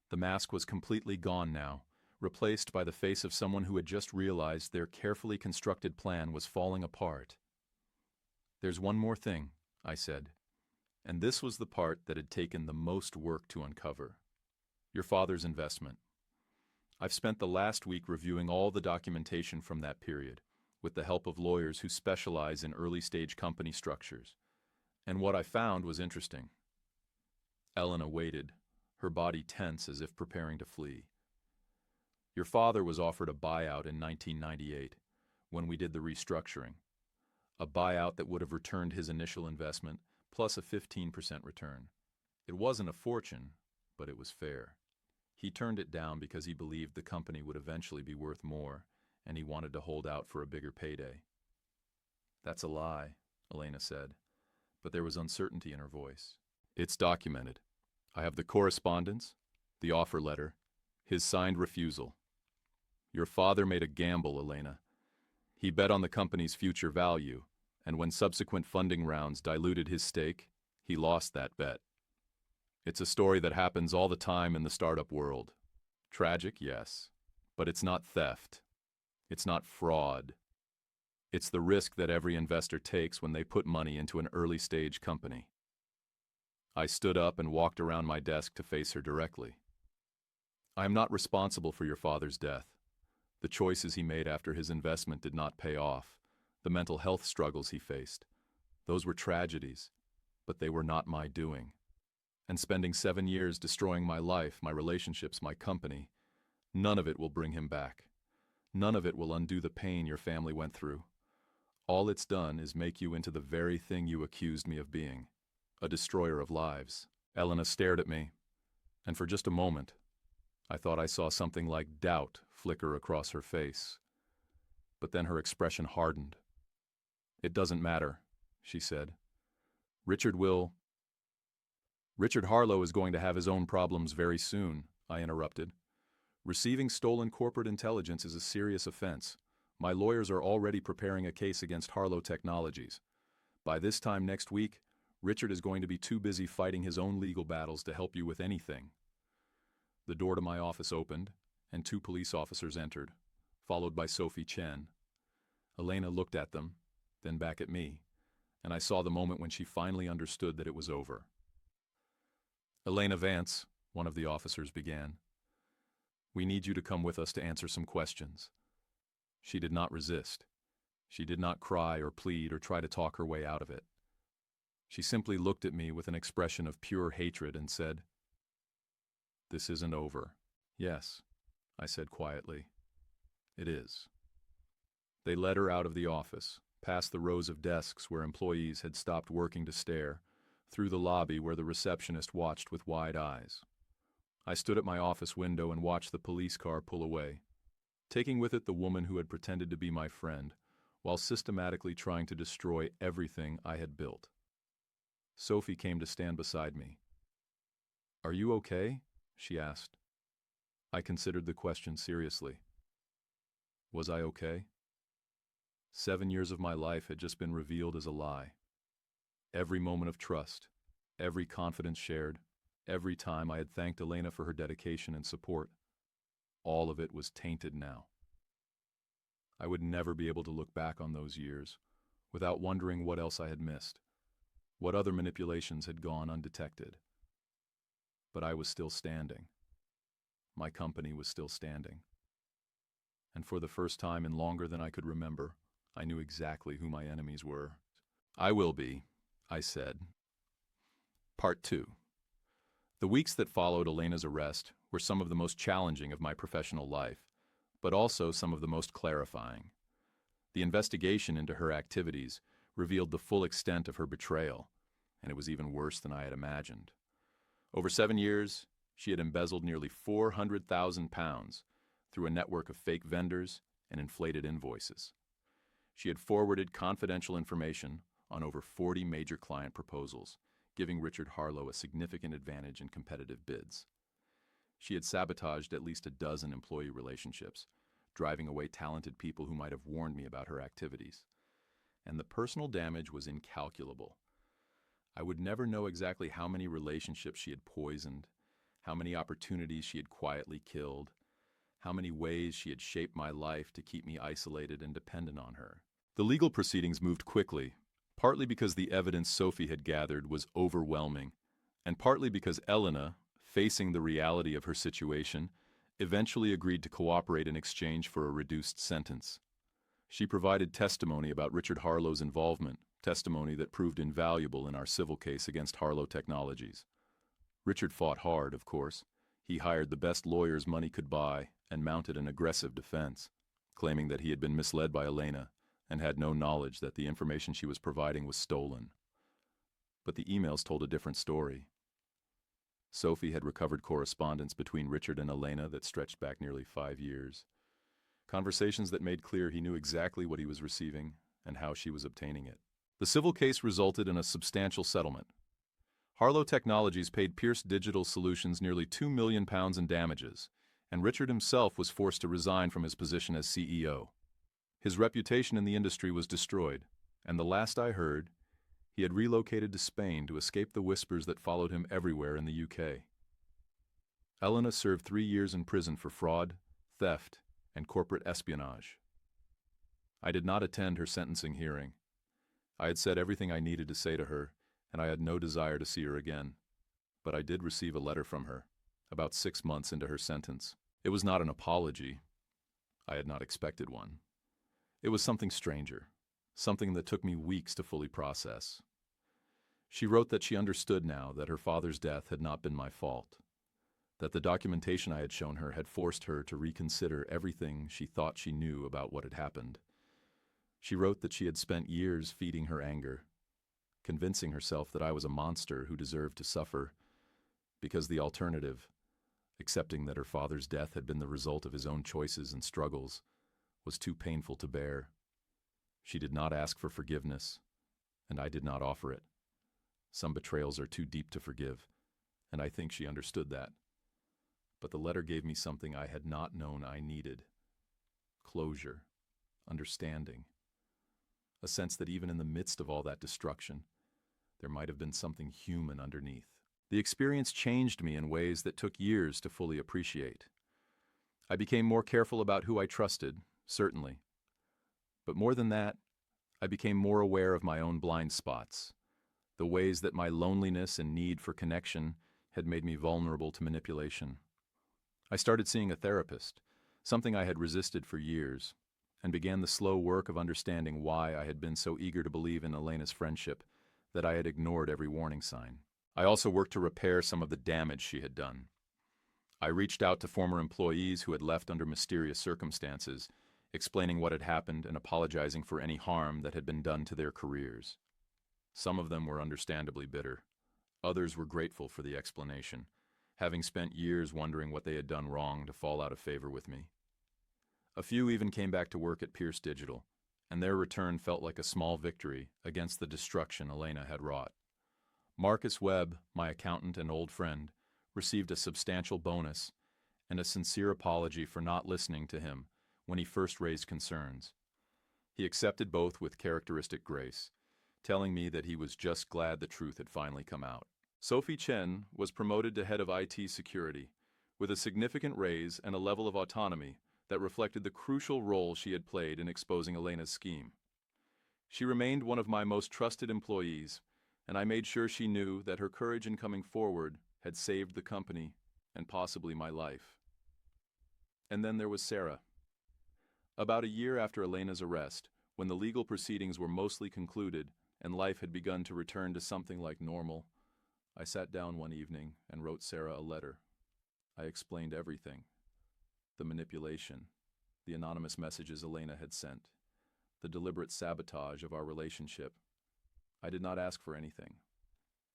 The mask was completely gone now, replaced by the face of someone who had just realized their carefully constructed plan was falling apart. "There's one more thing," I said, and this was the part that had taken the most work to uncover. "Your father's investment. I've spent the last week reviewing all the documentation from that period, with the help of lawyers who specialize in early-stage company structures, and what I found was interesting." Elena waited, her body tense as if preparing to flee. "Your father was offered a buyout in 1998. when we did the restructuring. A buyout that would have returned his initial investment, plus a 15% return. It wasn't a fortune, but it was fair. He turned it down because he believed the company would eventually be worth more, and he wanted to hold out for a bigger payday. "That's a lie," Elena said, but there was uncertainty in her voice. "It's documented. I have the correspondence, the offer letter, his signed refusal. Your father made a gamble, Elena. He bet on the company's future value, and when subsequent funding rounds diluted his stake, he lost that bet. It's a story that happens all the time in the startup world. Tragic, yes, but it's not theft. It's not fraud. It's the risk that every investor takes when they put money into an early-stage company." I stood up and walked around my desk to face her directly. "I am not responsible for your father's death. The choices he made after his investment did not pay off. The mental health struggles he faced. Those were tragedies, but they were not my doing. And spending 7 years destroying my life, my relationships, my company, none of it will bring him back. None of it will undo the pain your family went through. All it's done is make you into the very thing you accused me of being, a destroyer of lives." Elena stared at me, and for just a moment, I thought I saw something like doubt flicker across her face. But then her expression hardened. "It doesn't matter," she said. Richard Harlow is going to have his own problems very soon," I interrupted. "Receiving stolen corporate intelligence is a serious offense. My lawyers are already preparing a case against Harlow Technologies. By this time next week, Richard is going to be too busy fighting his own legal battles to help you with anything." The door to my office opened, and 2 police officers entered, followed by Sophie Chen. Elena looked at them, then back at me, and I saw the moment when she finally understood that it was over. "Elena Vance," one of the officers began, "we need you to come with us to answer some questions." She did not resist. She did not cry or plead or try to talk her way out of it. She simply looked at me with an expression of pure hatred and said, "This isn't over." "Yes," I said quietly, "it is." They led her out of the office, past the rows of desks where employees had stopped working to stare, through the lobby where the receptionist watched with wide eyes. I stood at my office window and watched the police car pull away, taking with it the woman who had pretended to be my friend, while systematically trying to destroy everything I had built. Sophie came to stand beside me. "Are you okay?" she asked. I considered the question seriously. Was I okay? 7 years of my life had just been revealed as a lie. Every moment of trust, every confidence shared, every time I had thanked Elena for her dedication and support, all of it was tainted now. I would never be able to look back on those years without wondering what else I had missed, what other manipulations had gone undetected. But I was still standing. My company was still standing. And for the first time in longer than I could remember, I knew exactly who my enemies were. "I will be," I said. Part 2. The weeks that followed Elena's arrest were some of the most challenging of my professional life, but also some of the most clarifying. The investigation into her activities revealed the full extent of her betrayal, and it was even worse than I had imagined. Over 7 years, she had embezzled nearly £400,000 through a network of fake vendors and inflated invoices. She had forwarded confidential information on over 40 major client proposals, giving Richard Harlow a significant advantage in competitive bids. She had sabotaged at least a dozen employee relationships, driving away talented people who might have warned me about her activities. And the personal damage was incalculable. I would never know exactly how many relationships she had poisoned, how many opportunities she had quietly killed, how many ways she had shaped my life to keep me isolated and dependent on her. The legal proceedings moved quickly, partly because the evidence Sophie had gathered was overwhelming, and partly because Elena, facing the reality of her situation, eventually agreed to cooperate in exchange for a reduced sentence. She provided testimony about Richard Harlow's involvement, testimony that proved invaluable in our civil case against Harlow Technologies. Richard fought hard, of course. He hired the best lawyers money could buy and mounted an aggressive defense. claiming that he had been misled by Elena and had no knowledge that the information she was providing was stolen. But the emails told a different story. Sophie had recovered correspondence between Richard and Elena that stretched back nearly 5 years. Conversations that made clear he knew exactly what he was receiving and how she was obtaining it. The civil case resulted in a substantial settlement. Harlow Technologies paid Pierce Digital Solutions nearly £2 million in damages, and Richard himself was forced to resign from his position as CEO. His reputation in the industry was destroyed, and the last I heard, he had relocated to Spain to escape the whispers that followed him everywhere in the UK. Elena served 3 years in prison for fraud, theft, and corporate espionage. I did not attend her sentencing hearing. I had said everything I needed to say to her, and I had no desire to see her again. But I did receive a letter from her, about 6 months into her sentence. It was not an apology. I had not expected one. It was something stranger, something that took me weeks to fully process. She wrote that she understood now that her father's death had not been my fault, that the documentation I had shown her had forced her to reconsider everything she thought she knew about what had happened. She wrote that she had spent years feeding her anger, convincing herself that I was a monster who deserved to suffer, because the alternative, accepting that her father's death had been the result of his own choices and struggles, was too painful to bear. She did not ask for forgiveness, and I did not offer it. Some betrayals are too deep to forgive, and I think she understood that. But the letter gave me something I had not known I needed. Closure, understanding, a sense that even in the midst of all that destruction, there might have been something human underneath. The experience changed me in ways that took years to fully appreciate. I became more careful about who I trusted, certainly. But more than that, I became more aware of my own blind spots, the ways that my loneliness and need for connection had made me vulnerable to manipulation. I started seeing a therapist, something I had resisted for years, and began the slow work of understanding why I had been so eager to believe in Elena's friendship that I had ignored every warning sign. I also worked to repair some of the damage she had done. I reached out to former employees who had left under mysterious circumstances, explaining what had happened and apologizing for any harm that had been done to their careers. Some of them were understandably bitter. Others were grateful for the explanation, having spent years wondering what they had done wrong to fall out of favor with me. A few even came back to work at Pierce Digital, and their return felt like a small victory against the destruction Elena had wrought. Marcus Webb, my accountant and old friend, received a substantial bonus and a sincere apology for not listening to him when he first raised concerns. He accepted both with characteristic grace, telling me that he was just glad the truth had finally come out. Sophie Chen was promoted to head of IT security, with a significant raise and a level of autonomy that reflected the crucial role she had played in exposing Elena's scheme. She remained one of my most trusted employees, and I made sure she knew that her courage in coming forward had saved the company and possibly my life. And then there was Sarah. About a year after Elena's arrest, when the legal proceedings were mostly concluded and life had begun to return to something like normal, I sat down one evening and wrote Sarah a letter. I explained everything. The manipulation, the anonymous messages Elena had sent, the deliberate sabotage of our relationship. I did not ask for anything.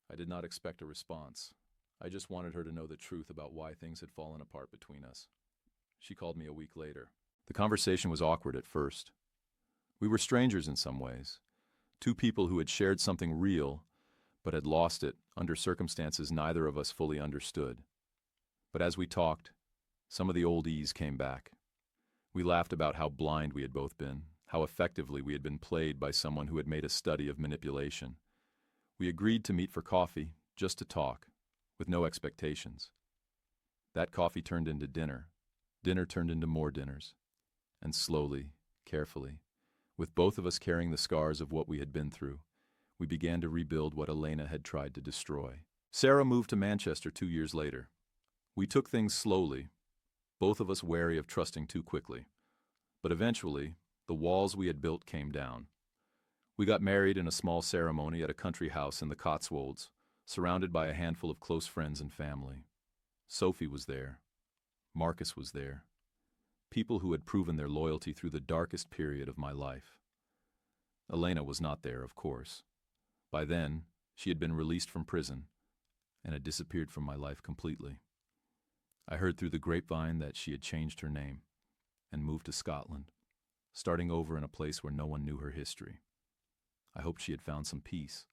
I did not expect a response. I just wanted her to know the truth about why things had fallen apart between us. She called me a week later. The conversation was awkward at first. We were strangers in some ways, two people who had shared something real, but had lost it under circumstances neither of us fully understood. But as we talked, some of the old ease came back. We laughed about how blind we had both been, how effectively we had been played by someone who had made a study of manipulation. We agreed to meet for coffee, just to talk, with no expectations. That coffee turned into dinner. Dinner turned into more dinners. And slowly, carefully, with both of us carrying the scars of what we had been through, we began to rebuild what Elena had tried to destroy. Sarah moved to Manchester 2 years later. We took things slowly, both of us wary of trusting too quickly. But eventually, the walls we had built came down. We got married in a small ceremony at a country house in the Cotswolds, surrounded by a handful of close friends and family. Sophie was there. Marcus was there. people who had proven their loyalty through the darkest period of my life. Elena was not there, of course. By then, she had been released from prison and had disappeared from my life completely. I heard through the grapevine that she had changed her name and moved to Scotland, starting over in a place where no one knew her history. I hoped she had found some peace,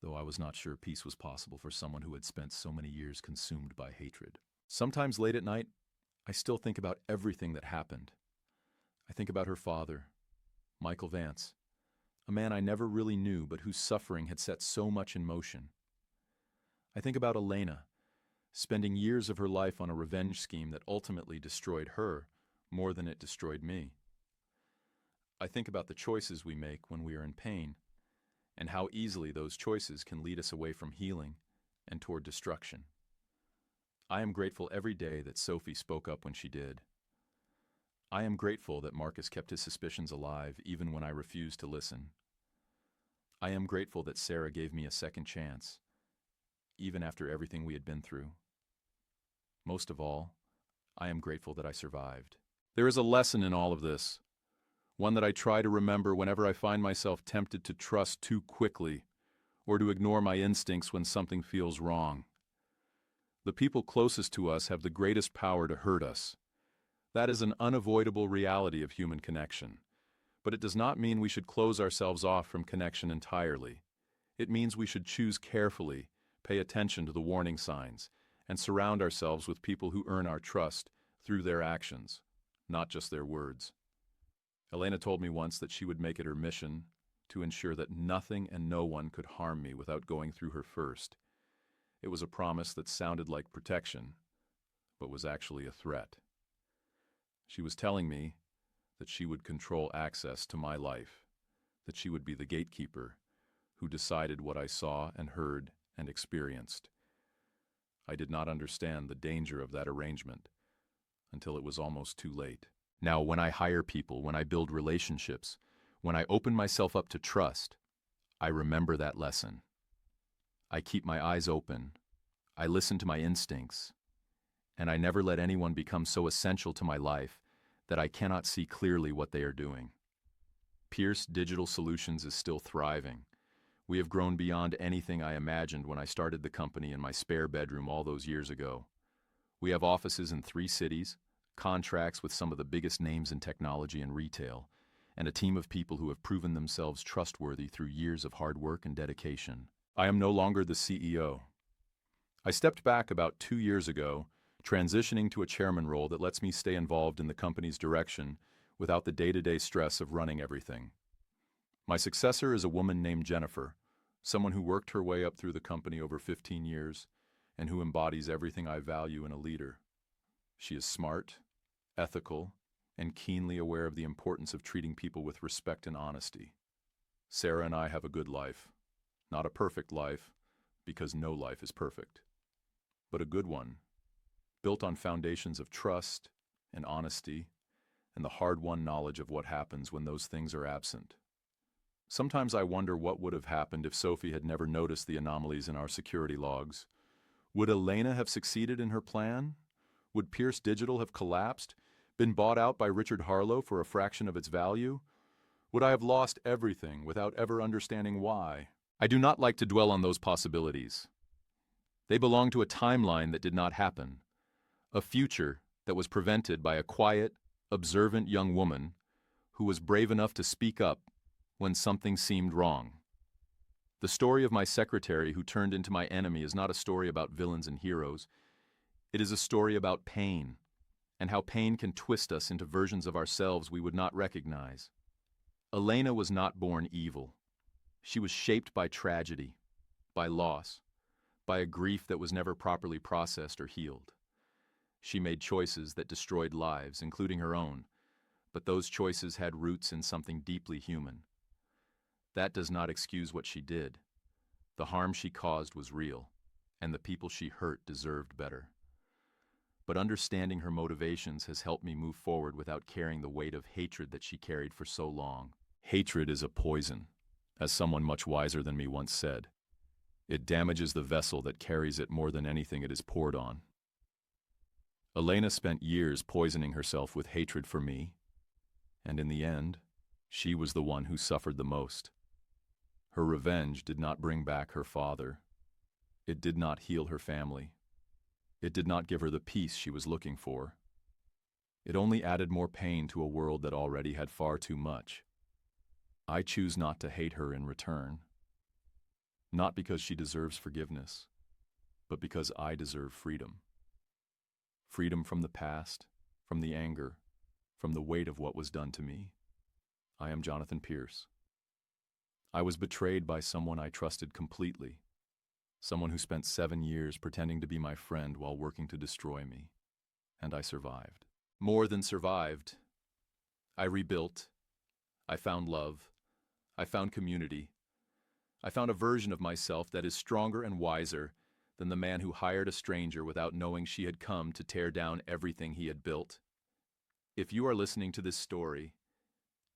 though I was not sure peace was possible for someone who had spent so many years consumed by hatred. Sometimes late at night, I still think about everything that happened. I think about her father, Michael Vance, a man I never really knew but whose suffering had set so much in motion. I think about Elena, spending years of her life on a revenge scheme that ultimately destroyed her more than it destroyed me. I think about the choices we make when we are in pain, and how easily those choices can lead us away from healing and toward destruction. I am grateful every day that Sophie spoke up when she did. I am grateful that Marcus kept his suspicions alive even when I refused to listen. I am grateful that Sarah gave me a second chance, even after everything we had been through. Most of all, I am grateful that I survived. There is a lesson in all of this, one that I try to remember whenever I find myself tempted to trust too quickly or to ignore my instincts when something feels wrong. The people closest to us have the greatest power to hurt us. That is an unavoidable reality of human connection. But it does not mean we should close ourselves off from connection entirely. It means we should choose carefully, pay attention to the warning signs, and surround ourselves with people who earn our trust through their actions, not just their words. Elena told me once that she would make it her mission to ensure that nothing and no one could harm me without going through her first. It was a promise that sounded like protection, but was actually a threat. She was telling me that she would control access to my life, that she would be the gatekeeper who decided what I saw and heard and experienced. I did not understand the danger of that arrangement until it was almost too late. Now, when I hire people, when I build relationships, when I open myself up to trust, I remember that lesson. I keep my eyes open, I listen to my instincts, and I never let anyone become so essential to my life that I cannot see clearly what they are doing. Pierce Digital Solutions is still thriving. We have grown beyond anything I imagined when I started the company in my spare bedroom all those years ago. We have offices in 3 cities, contracts with some of the biggest names in technology and retail, and a team of people who have proven themselves trustworthy through years of hard work and dedication. I am no longer the CEO. I stepped back about 2 years ago, transitioning to a chairman role that lets me stay involved in the company's direction without the day-to-day stress of running everything. My successor is a woman named Jennifer, someone who worked her way up through the company over 15 years and who embodies everything I value in a leader. She is smart, ethical, and keenly aware of the importance of treating people with respect and honesty. Sarah and I have a good life. Not a perfect life, because no life is perfect, but a good one, built on foundations of trust and honesty and the hard-won knowledge of what happens when those things are absent. Sometimes I wonder what would have happened if Sophie had never noticed the anomalies in our security logs. Would Elena have succeeded in her plan? Would Pierce Digital have collapsed, been bought out by Richard Harlow for a fraction of its value? Would I have lost everything without ever understanding why? I do not like to dwell on those possibilities. They belong to a timeline that did not happen, a future that was prevented by a quiet, observant young woman who was brave enough to speak up when something seemed wrong. The story of my secretary who turned into my enemy is not a story about villains and heroes. It is a story about pain, and how pain can twist us into versions of ourselves we would not recognize. Elena was not born evil. She was shaped by tragedy, by loss, by a grief that was never properly processed or healed. She made choices that destroyed lives, including her own, but those choices had roots in something deeply human. That does not excuse what she did. The harm she caused was real, and the people she hurt deserved better. But understanding her motivations has helped me move forward without carrying the weight of hatred that she carried for so long. Hatred is a poison, as someone much wiser than me once said. It damages the vessel that carries it more than anything it is poured on. Elena spent years poisoning herself with hatred for me, and in the end, she was the one who suffered the most. Her revenge did not bring back her father. It did not heal her family. It did not give her the peace she was looking for. It only added more pain to a world that already had far too much. I choose not to hate her in return. Not because she deserves forgiveness, but because I deserve freedom. Freedom from the past, from the anger, from the weight of what was done to me. I am Jonathan Pierce. I was betrayed by someone I trusted completely, someone who spent 7 years pretending to be my friend while working to destroy me. And I survived. More than survived. I rebuilt. I found love. I found community. I found a version of myself that is stronger and wiser than the man who hired a stranger without knowing she had come to tear down everything he had built. If you are listening to this story,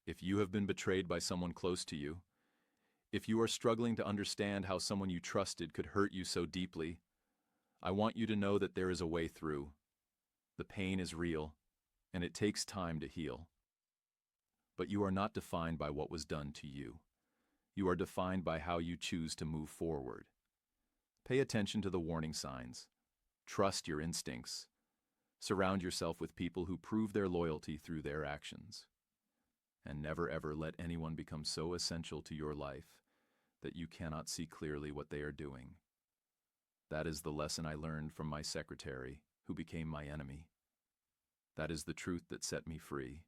if you have been betrayed by someone close to you, if you are struggling to understand how someone you trusted could hurt you so deeply, I want you to know that there is a way through. The pain is real, and it takes time to heal. But you are not defined by what was done to you. You are defined by how you choose to move forward. Pay attention to the warning signs. Trust your instincts. Surround yourself with people who prove their loyalty through their actions. And never ever let anyone become so essential to your life that you cannot see clearly what they are doing. That is the lesson I learned from my secretary, who became my enemy. That is the truth that set me free.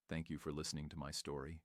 Thank you for listening to my story.